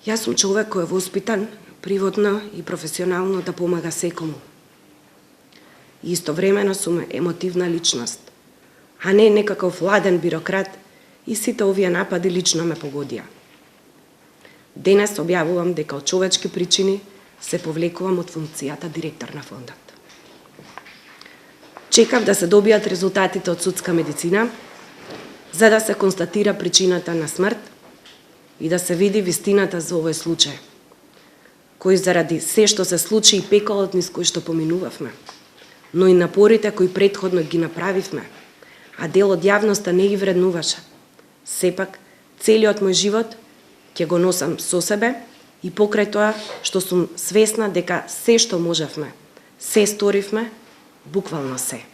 Јас сум човек кој е воспитан, приватно и професионално да помага секому. И истовремено сум емотивна личност, а не некаков ладен бирократ и сите овие напади лично ме погодија. Денес објавувам дека од човечки причини се повлекувам од функцијата директор на фондот. Чекав да се добијат резултатите од судска медицина, за да се констатира причината на смрт и да се види вистината за овој случај, кој заради се што се случи и пеколот низ кој што поминувавме, но и напорите кои претходно ги направивме, а дел од јавноста не ги вреднуваше. Сепак, целиот мој живот ќе го носам со себе и покрај тоа што сум свесна дека се што можевме, се сторивме, буквално се.